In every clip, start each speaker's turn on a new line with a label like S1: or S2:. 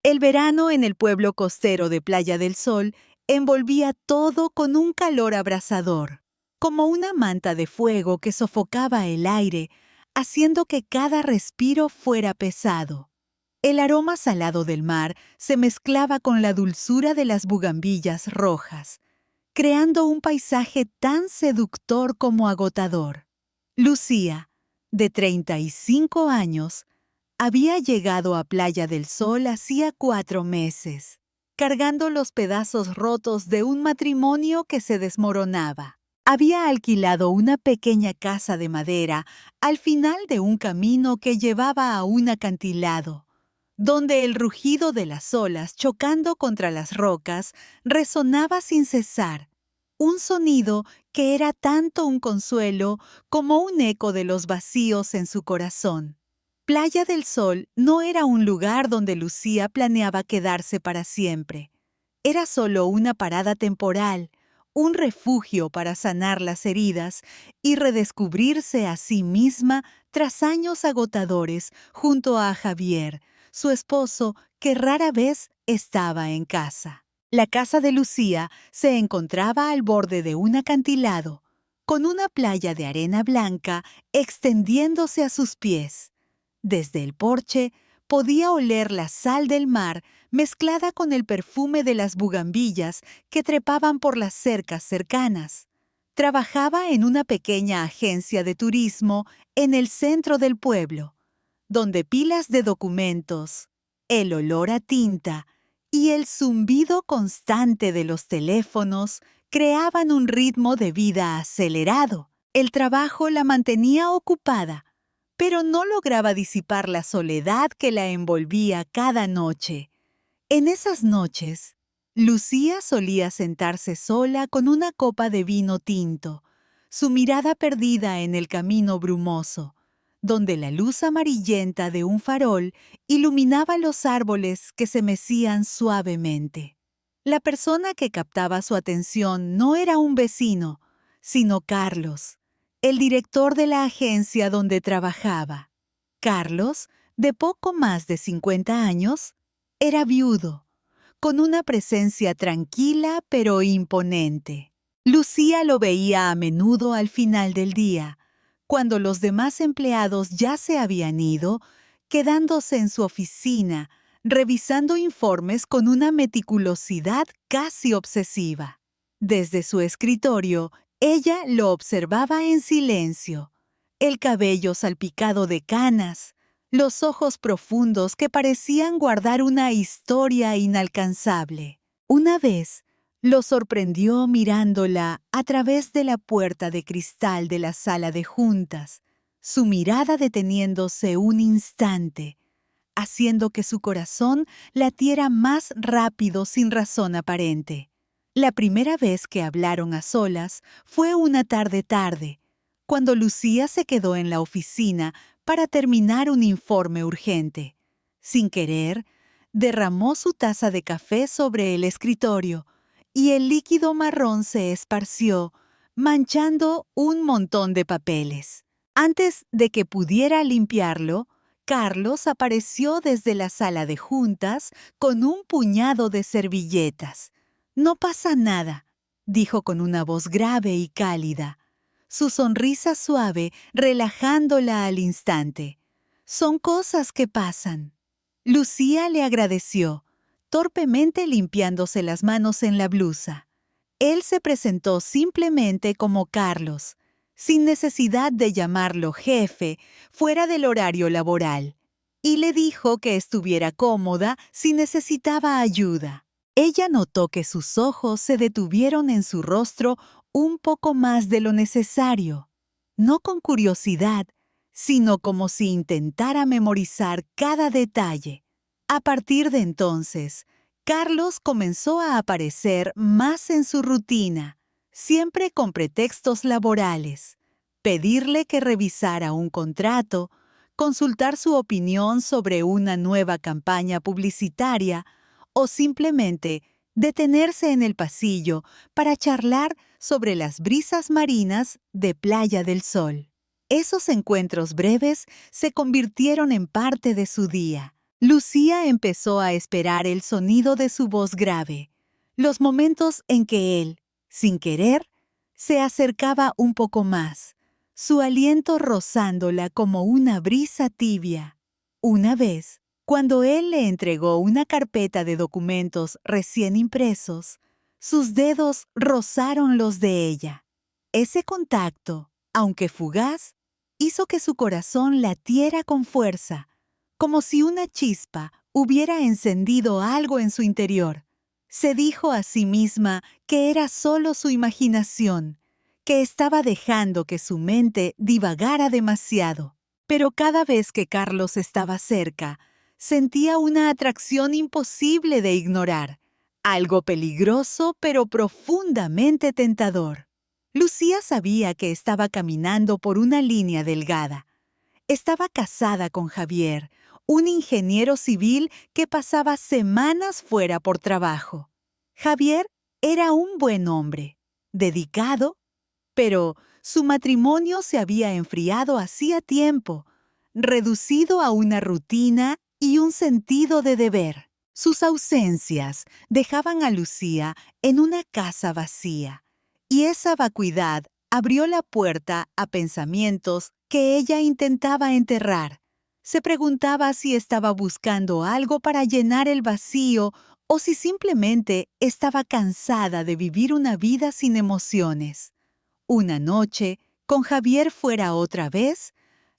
S1: El verano en el pueblo costero de Playa del Sol envolvía todo con un calor abrasador, como una manta de fuego que sofocaba el aire, haciendo que cada respiro fuera pesado. El aroma salado del mar se mezclaba con la dulzura de las bugambillas rojas, creando un paisaje tan seductor como agotador. Lucía, de 35 años, había llegado a Playa del Sol hacía 4 meses, cargando los pedazos rotos de un matrimonio que se desmoronaba. Había alquilado una pequeña casa de madera al final de un camino que llevaba a un acantilado, donde el rugido de las olas chocando contra las rocas resonaba sin cesar, un sonido que era tanto un consuelo como un eco de los vacíos en su corazón. Playa del Sol no era un lugar donde Lucía planeaba quedarse para siempre. Era solo una parada temporal, un refugio para sanar las heridas y redescubrirse a sí misma tras años agotadores junto a Javier, su esposo, que rara vez estaba en casa. La casa de Lucía se encontraba al borde de un acantilado, con una playa de arena blanca extendiéndose a sus pies. Desde el porche podía oler la sal del mar mezclada con el perfume de las bugambillas que trepaban por las cercas cercanas. Trabajaba en una pequeña agencia de turismo en el centro del pueblo, donde pilas de documentos, el olor a tinta y el zumbido constante de los teléfonos creaban un ritmo de vida acelerado. El trabajo la mantenía ocupada, pero no lograba disipar la soledad que la envolvía cada noche. En esas noches, Lucía solía sentarse sola con una copa de vino tinto, su mirada perdida en el camino brumoso, donde la luz amarillenta de un farol iluminaba los árboles que se mecían suavemente. La persona que captaba su atención no era un vecino, sino Carlos, el director de la agencia donde trabajaba. Carlos, de poco más de 50 años, era viudo, con una presencia tranquila pero imponente. Lucía lo veía a menudo al final del día, cuando los demás empleados ya se habían ido, quedándose en su oficina, revisando informes con una meticulosidad casi obsesiva. Desde su escritorio, ella lo observaba en silencio, el cabello salpicado de canas, los ojos profundos que parecían guardar una historia inalcanzable. Una vez, lo sorprendió mirándola a través de la puerta de cristal de la sala de juntas, su mirada deteniéndose un instante, haciendo que su corazón latiera más rápido sin razón aparente. La primera vez que hablaron a solas fue una tarde, cuando Lucía se quedó en la oficina para terminar un informe urgente. Sin querer, derramó su taza de café sobre el escritorio y el líquido marrón se esparció, manchando un montón de papeles. Antes de que pudiera limpiarlo, Carlos apareció desde la sala de juntas con un puñado de servilletas. «No pasa nada», dijo con una voz grave y cálida, su sonrisa suave relajándola al instante. «Son cosas que pasan». Lucía le agradeció, torpemente limpiándose las manos en la blusa. Él se presentó simplemente como Carlos, sin necesidad de llamarlo jefe, fuera del horario laboral, y le dijo que estuviera cómoda si necesitaba ayuda. Ella notó que sus ojos se detuvieron en su rostro un poco más de lo necesario, no con curiosidad, sino como si intentara memorizar cada detalle. A partir de entonces, Carlos comenzó a aparecer más en su rutina, siempre con pretextos laborales. Pedirle que revisara un contrato, consultar su opinión sobre una nueva campaña publicitaria o simplemente detenerse en el pasillo para charlar sobre las brisas marinas de Playa del Sol. Esos encuentros breves se convirtieron en parte de su día. Lucía empezó a esperar el sonido de su voz grave, los momentos en que él, sin querer, se acercaba un poco más, su aliento rozándola como una brisa tibia. Una vez, cuando él le entregó una carpeta de documentos recién impresos, sus dedos rozaron los de ella. Ese contacto, aunque fugaz, hizo que su corazón latiera con fuerza, como si una chispa hubiera encendido algo en su interior. Se dijo a sí misma que era solo su imaginación, que estaba dejando que su mente divagara demasiado. Pero cada vez que Carlos estaba cerca, sentía una atracción imposible de ignorar, algo peligroso pero profundamente tentador. Lucía sabía que estaba caminando por una línea delgada. Estaba casada con Javier, un ingeniero civil que pasaba semanas fuera por trabajo. Javier era un buen hombre, dedicado, pero su matrimonio se había enfriado hacía tiempo, reducido a una rutina y un sentido de deber. Sus ausencias dejaban a Lucía en una casa vacía, y esa vacuidad abrió la puerta a pensamientos que ella intentaba enterrar. Se preguntaba si estaba buscando algo para llenar el vacío o si simplemente estaba cansada de vivir una vida sin emociones. Una noche, con Javier fuera otra vez,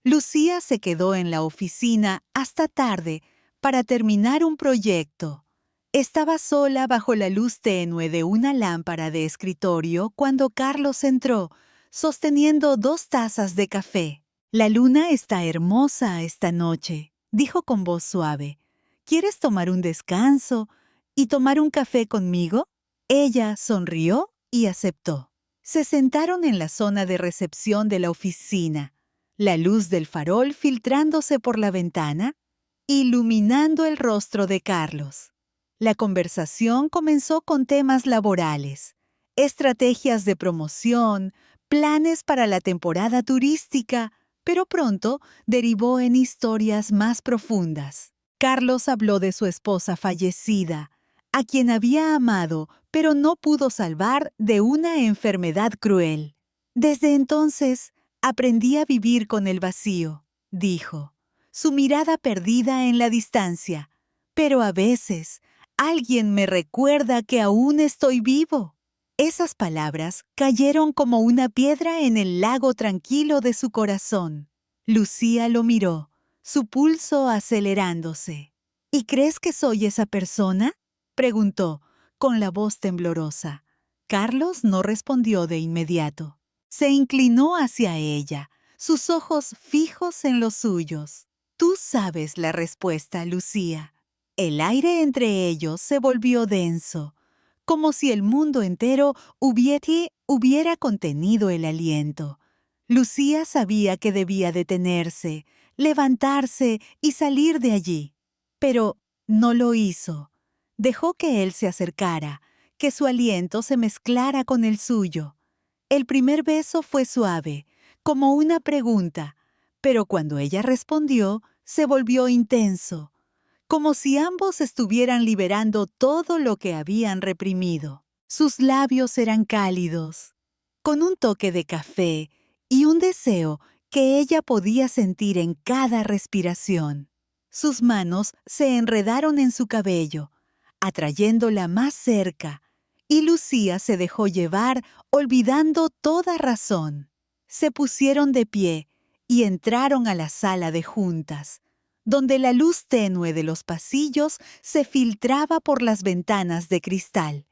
S1: Lucía se quedó en la oficina hasta tarde para terminar un proyecto. Estaba sola bajo la luz tenue de una lámpara de escritorio cuando Carlos entró, sosteniendo 2 tazas de café. «La luna está hermosa esta noche», dijo con voz suave. «¿Quieres tomar un descanso y tomar un café conmigo?» Ella sonrió y aceptó. Se sentaron en la zona de recepción de la oficina, la luz del farol filtrándose por la ventana, iluminando el rostro de Carlos. La conversación comenzó con temas laborales, estrategias de promoción, planes para la temporada turística, pero pronto derivó en historias más profundas. Carlos habló de su esposa fallecida, a quien había amado, pero no pudo salvar de una enfermedad cruel. Desde entonces, aprendí a vivir con el vacío, dijo, su mirada perdida en la distancia. Pero a veces, alguien me recuerda que aún estoy vivo. Esas palabras cayeron como una piedra en el lago tranquilo de su corazón. Lucía lo miró, su pulso acelerándose. ¿Y crees que soy esa persona?, preguntó, con la voz temblorosa. Carlos no respondió de inmediato. Se inclinó hacia ella, sus ojos fijos en los suyos. Tú sabes la respuesta, Lucía. El aire entre ellos se volvió denso, como si el mundo entero hubiera contenido el aliento. Lucía sabía que debía detenerse, levantarse y salir de allí. Pero no lo hizo. Dejó que él se acercara, que su aliento se mezclara con el suyo. El primer beso fue suave, como una pregunta, pero cuando ella respondió, se volvió intenso, como si ambos estuvieran liberando todo lo que habían reprimido. Sus labios eran cálidos, con un toque de café y un deseo que ella podía sentir en cada respiración. Sus manos se enredaron en su cabello, atrayéndola más cerca, y Lucía se dejó llevar, olvidando toda razón. Se pusieron de pie y entraron a la sala de juntas, donde la luz tenue de los pasillos se filtraba por las ventanas de cristal.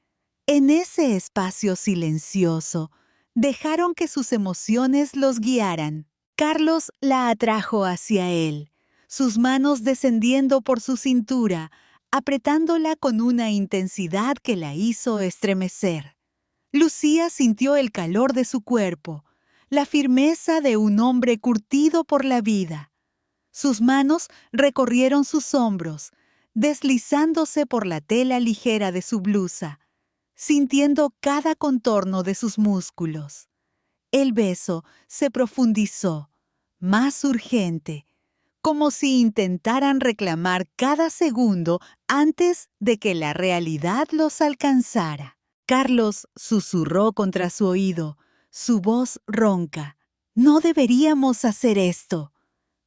S1: En ese espacio silencioso, dejaron que sus emociones los guiaran. Carlos la atrajo hacia él, sus manos descendiendo por su cintura, apretándola con una intensidad que la hizo estremecer. Lucía sintió el calor de su cuerpo, la firmeza de un hombre curtido por la vida. Sus manos recorrieron sus hombros, deslizándose por la tela ligera de su blusa, sintiendo cada contorno de sus músculos. El beso se profundizó, más urgente, como si intentaran reclamar cada segundo antes de que la realidad los alcanzara. Carlos susurró contra su oído, su voz ronca. «No deberíamos hacer esto».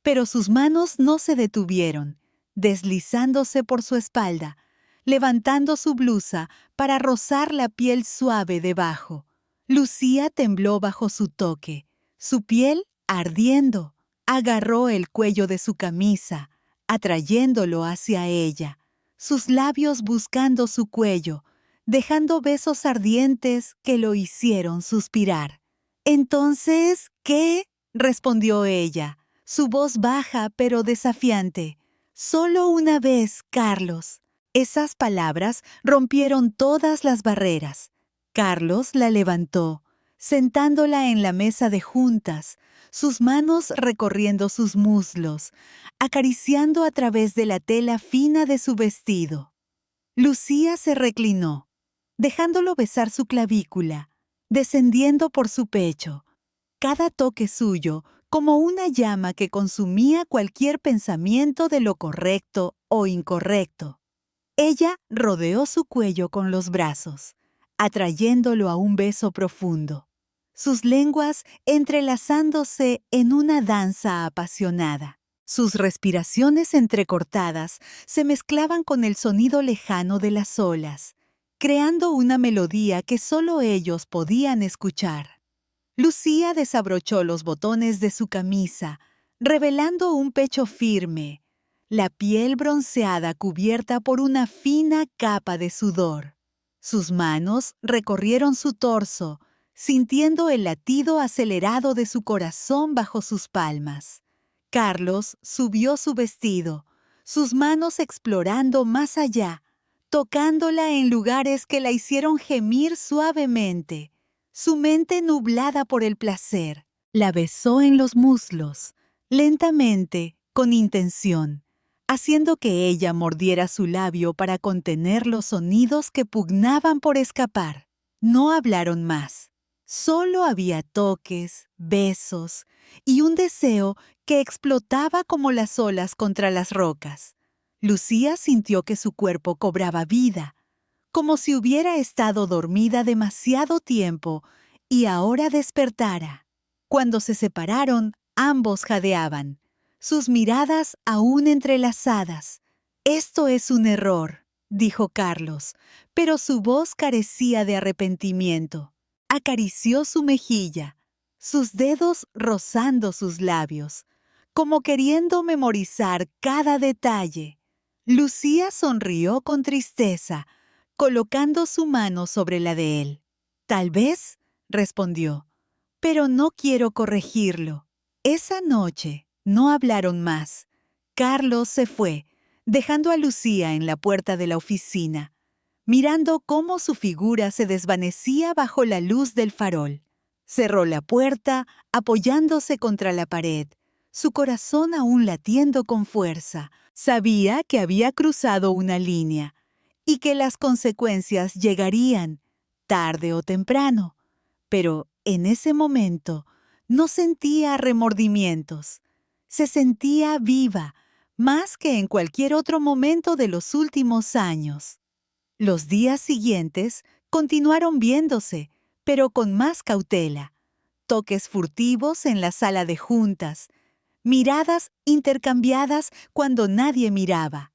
S1: Pero sus manos no se detuvieron, deslizándose por su espalda, levantando su blusa para rozar la piel suave debajo. Lucía tembló bajo su toque, su piel ardiendo. Agarró el cuello de su camisa, atrayéndolo hacia ella, sus labios buscando su cuello, dejando besos ardientes que lo hicieron suspirar. «¿Entonces qué?», respondió ella, su voz baja pero desafiante. «Solo una vez, Carlos». Esas palabras rompieron todas las barreras. Carlos la levantó, sentándola en la mesa de juntas, sus manos recorriendo sus muslos, acariciando a través de la tela fina de su vestido. Lucía se reclinó, dejándolo besar su clavícula, descendiendo por su pecho. Cada toque suyo como una llama que consumía cualquier pensamiento de lo correcto o incorrecto. Ella rodeó su cuello con los brazos, atrayéndolo a un beso profundo, sus lenguas entrelazándose en una danza apasionada. Sus respiraciones entrecortadas se mezclaban con el sonido lejano de las olas, creando una melodía que solo ellos podían escuchar. Lucía desabrochó los botones de su camisa, revelando un pecho firme, la piel bronceada cubierta por una fina capa de sudor. Sus manos recorrieron su torso, sintiendo el latido acelerado de su corazón bajo sus palmas. Carlos subió su vestido, sus manos explorando más allá, tocándola en lugares que la hicieron gemir suavemente. Su mente nublada por el placer, la besó en los muslos, lentamente, con intención, haciendo que ella mordiera su labio para contener los sonidos que pugnaban por escapar. No hablaron más. Solo había toques, besos y un deseo que explotaba como las olas contra las rocas. Lucía sintió que su cuerpo cobraba vida, como si hubiera estado dormida demasiado tiempo y ahora despertara. Cuando se separaron, ambos jadeaban, sus miradas aún entrelazadas. «Esto es un error», dijo Carlos, pero su voz carecía de arrepentimiento. Acarició su mejilla, sus dedos rozando sus labios, como queriendo memorizar cada detalle. Lucía sonrió con tristeza, colocando su mano sobre la de él. «Tal vez», respondió, «pero no quiero corregirlo». Esa noche no hablaron más. Carlos se fue, dejando a Lucía en la puerta de la oficina, mirando cómo su figura se desvanecía bajo la luz del farol. Cerró la puerta, apoyándose contra la pared, su corazón aún latiendo con fuerza. Sabía que había cruzado una línea y que las consecuencias llegarían, tarde o temprano. Pero en ese momento no sentía remordimientos. Se sentía viva, más que en cualquier otro momento de los últimos años. Los días siguientes continuaron viéndose, pero con más cautela. Toques furtivos en la sala de juntas, miradas intercambiadas cuando nadie miraba,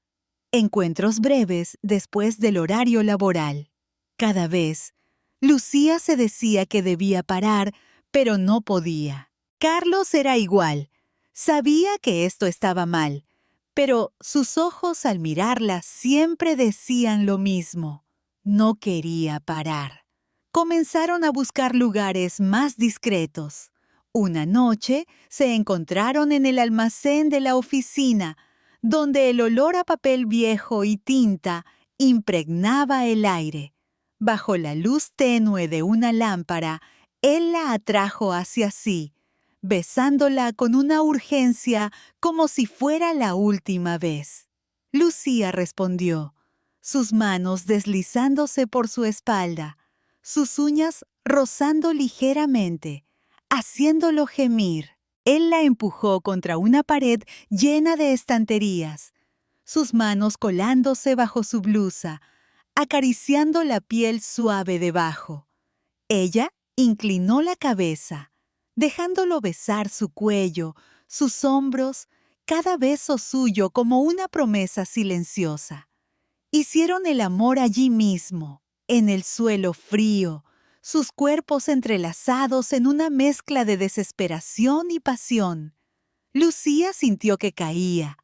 S1: encuentros breves después del horario laboral. Cada vez, Lucía se decía que debía parar, pero no podía. Carlos era igual. Sabía que esto estaba mal, pero sus ojos al mirarla siempre decían lo mismo. No quería parar. Comenzaron a buscar lugares más discretos. Una noche se encontraron en el almacén de la oficina, donde el olor a papel viejo y tinta impregnaba el aire. Bajo la luz tenue de una lámpara, él la atrajo hacia sí, besándola con una urgencia como si fuera la última vez. Lucía respondió, sus manos deslizándose por su espalda, sus uñas rozando ligeramente, haciéndolo gemir. Él la empujó contra una pared llena de estanterías, sus manos colándose bajo su blusa, acariciando la piel suave debajo. Ella inclinó la cabeza, dejándolo besar su cuello, sus hombros, cada beso suyo como una promesa silenciosa. Hicieron el amor allí mismo, en el suelo frío, sus cuerpos entrelazados en una mezcla de desesperación y pasión. Lucía sintió que caía,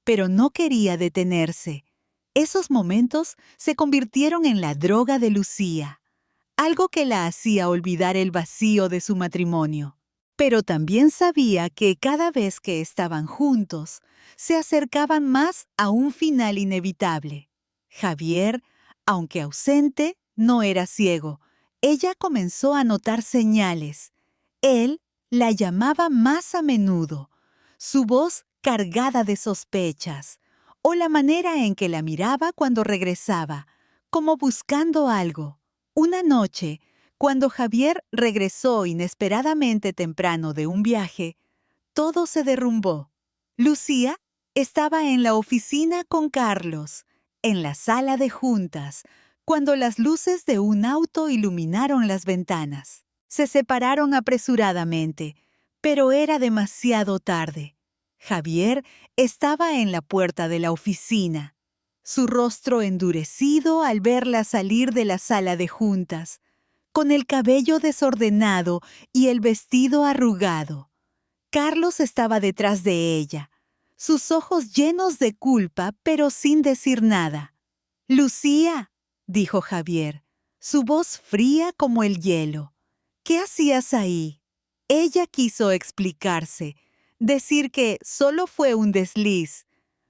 S1: pero no quería detenerse. Esos momentos se convirtieron en la droga de Lucía, algo que la hacía olvidar el vacío de su matrimonio. Pero también sabía que cada vez que estaban juntos, se acercaban más a un final inevitable. Javier, aunque ausente, no era ciego. Ella comenzó a notar señales. Él la llamaba más a menudo, su voz cargada de sospechas, o la manera en que la miraba cuando regresaba, como buscando algo. Una noche, cuando Javier regresó inesperadamente temprano de un viaje, todo se derrumbó. Lucía estaba en la oficina con Carlos, en la sala de juntas, cuando las luces de un auto iluminaron las ventanas. Se separaron apresuradamente, pero era demasiado tarde. Javier estaba en la puerta de la oficina, su rostro endurecido al verla salir de la sala de juntas, con el cabello desordenado y el vestido arrugado. Carlos estaba detrás de ella, sus ojos llenos de culpa, pero sin decir nada. «Lucía», dijo Javier, su voz fría como el hielo. «¿Qué hacías ahí?» Ella quiso explicarse, decir que solo fue un desliz,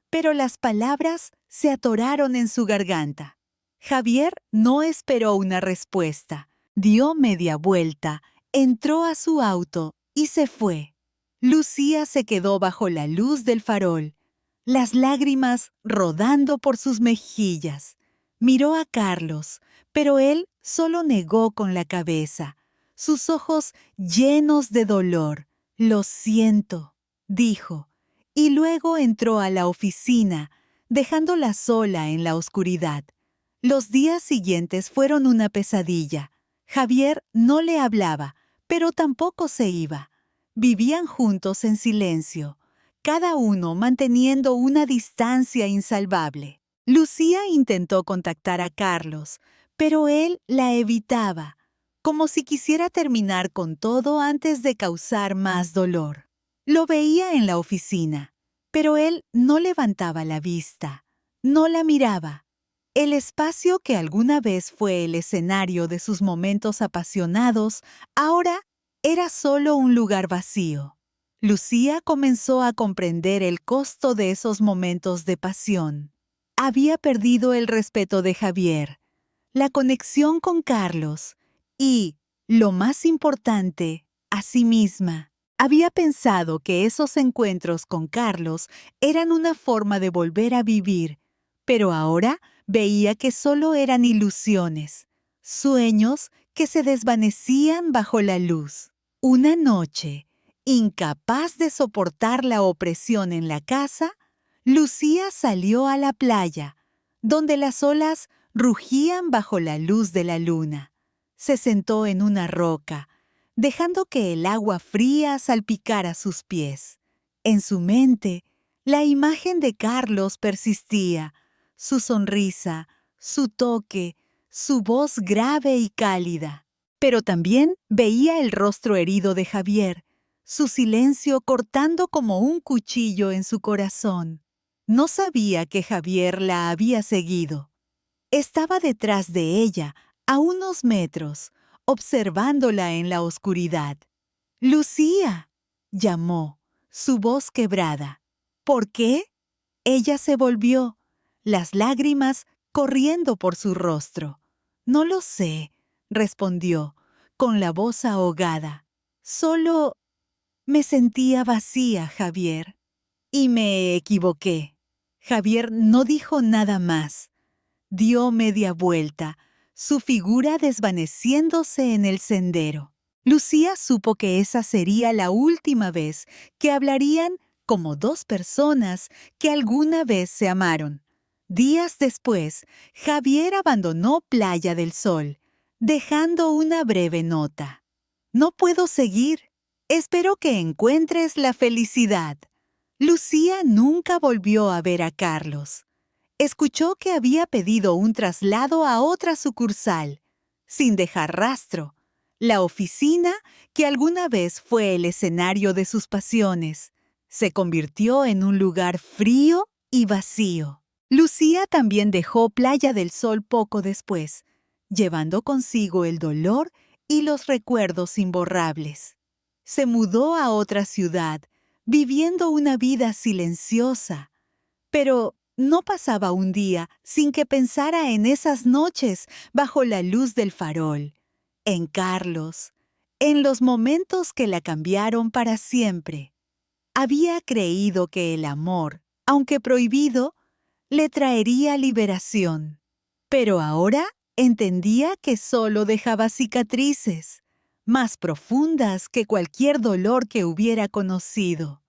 S1: pero las palabras se atoraron en su garganta. Javier no esperó una respuesta. Dio media vuelta, entró a su auto y se fue. Lucía se quedó bajo la luz del farol, las lágrimas rodando por sus mejillas. Miró a Carlos, pero él solo negó con la cabeza, sus ojos llenos de dolor. «Lo siento», dijo, y luego entró a la oficina, dejándola sola en la oscuridad. Los días siguientes fueron una pesadilla. Javier no le hablaba, pero tampoco se iba. Vivían juntos en silencio, cada uno manteniendo una distancia insalvable. Lucía intentó contactar a Carlos, pero él la evitaba, como si quisiera terminar con todo antes de causar más dolor. Lo veía en la oficina, pero él no levantaba la vista, no la miraba. El espacio que alguna vez fue el escenario de sus momentos apasionados, ahora era solo un lugar vacío. Lucía comenzó a comprender el costo de esos momentos de pasión. Había perdido el respeto de Javier, la conexión con Carlos y, lo más importante, a sí misma. Había pensado que esos encuentros con Carlos eran una forma de volver a vivir, pero ahora veía que solo eran ilusiones, sueños que se desvanecían bajo la luz. Una noche, incapaz de soportar la opresión en la casa, Lucía salió a la playa, donde las olas rugían bajo la luz de la luna. Se sentó en una roca, dejando que el agua fría salpicara sus pies. En su mente, la imagen de Carlos persistía, su sonrisa, su toque, su voz grave y cálida. Pero también veía el rostro herido de Javier, su silencio cortando como un cuchillo en su corazón. No sabía que Javier la había seguido. Estaba detrás de ella, a unos metros, observándola en la oscuridad. «Lucía», llamó, su voz quebrada. «¿Por qué?» Ella se volvió, las lágrimas corriendo por su rostro. «No lo sé», respondió, con la voz ahogada. «Solo me sentía vacía, Javier. Y me equivoqué». Javier no dijo nada más. Dio media vuelta, su figura desvaneciéndose en el sendero. Lucía supo que esa sería la última vez que hablarían como dos personas que alguna vez se amaron. Días después, Javier abandonó Playa del Sol, dejando una breve nota. No puedo seguir. Espero que encuentres la felicidad. Lucía nunca volvió a ver a Carlos. Escuchó que había pedido un traslado a otra sucursal, sin dejar rastro. La oficina, que alguna vez fue el escenario de sus pasiones, se convirtió en un lugar frío y vacío. Lucía también dejó Playa del Sol poco después, llevando consigo el dolor y los recuerdos imborrables. Se mudó a otra ciudad, viviendo una vida silenciosa, pero no pasaba un día sin que pensara en esas noches bajo la luz del farol, en Carlos, en los momentos que la cambiaron para siempre. Había creído que el amor, aunque prohibido, le traería liberación. Pero ahora entendía que solo dejaba cicatrices, más profundas que cualquier dolor que hubiera conocido.